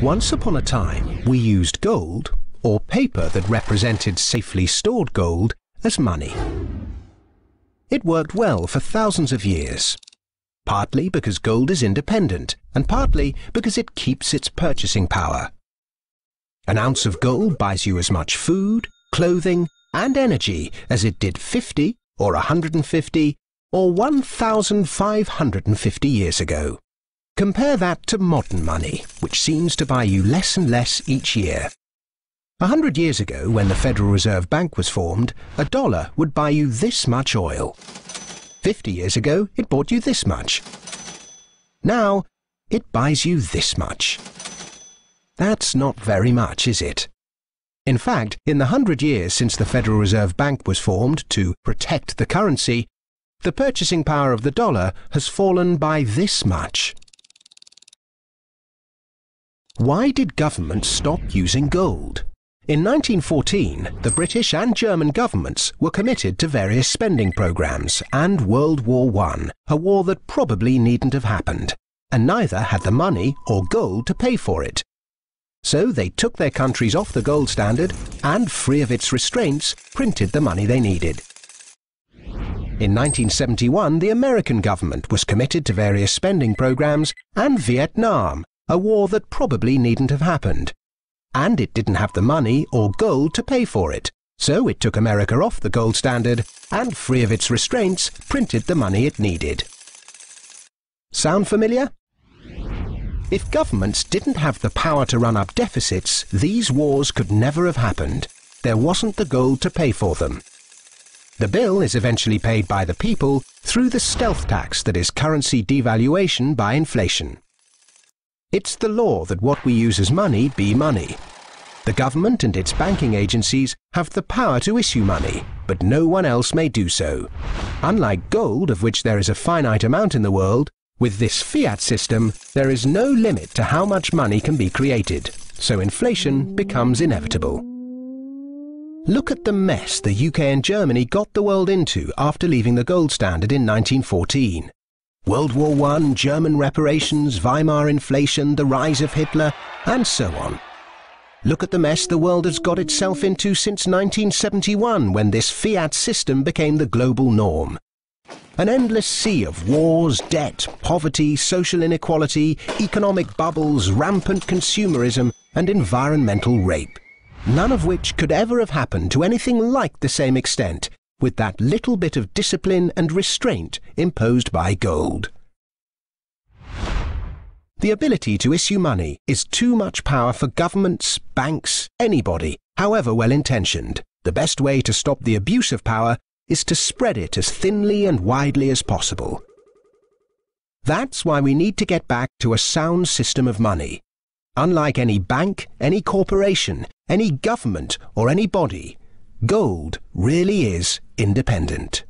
Once upon a time, we used gold, or paper that represented safely stored gold, as money. It worked well for thousands of years, partly because gold is independent, and partly because it keeps its purchasing power. An ounce of gold buys you as much food, clothing, and energy as it did 50, or 150, or 1,550 years ago. Compare that to modern money, which seems to buy you less and less each year. 100 years ago, when the Federal Reserve Bank was formed, $1 would buy you this much oil. 50 years ago, it bought you this much. Now, it buys you this much. That's not very much, is it? In fact, in the 100 years since the Federal Reserve Bank was formed to protect the currency, the purchasing power of the dollar has fallen by this much. Why did governments stop using gold? In 1914, the British and German governments were committed to various spending programs and World War I, a war that probably needn't have happened, and neither had the money or gold to pay for it. So they took their countries off the gold standard and, free of its restraints, printed the money they needed. In 1971, the American government was committed to various spending programs and Vietnam, a war that probably needn't have happened. And it didn't have the money or gold to pay for it, so it took America off the gold standard and, free of its restraints, printed the money it needed. Sound familiar? If governments didn't have the power to run up deficits, these wars could never have happened. There wasn't the gold to pay for them. The bill is eventually paid by the people through the stealth tax that is currency devaluation by inflation. It's the law that what we use as money be money. The government and its banking agencies have the power to issue money, but no one else may do so. Unlike gold, of which there is a finite amount in the world, with this fiat system, there is no limit to how much money can be created, so inflation becomes inevitable. Look at the mess the UK and Germany got the world into after leaving the gold standard in 1914. World War I, German reparations, Weimar inflation, the rise of Hitler, and so on. Look at the mess the world has got itself into since 1971, when this fiat system became the global norm. An endless sea of wars, debt, poverty, social inequality, economic bubbles, rampant consumerism, and environmental rape. None of which could ever have happened to anything like the same extent, with that little bit of discipline and restraint imposed by gold. The ability to issue money is too much power for governments, banks, anybody, however well-intentioned. The best way to stop the abuse of power is to spread it as thinly and widely as possible. That's why we need to get back to a sound system of money. Unlike any bank, any corporation, any government or any body, gold really is independent.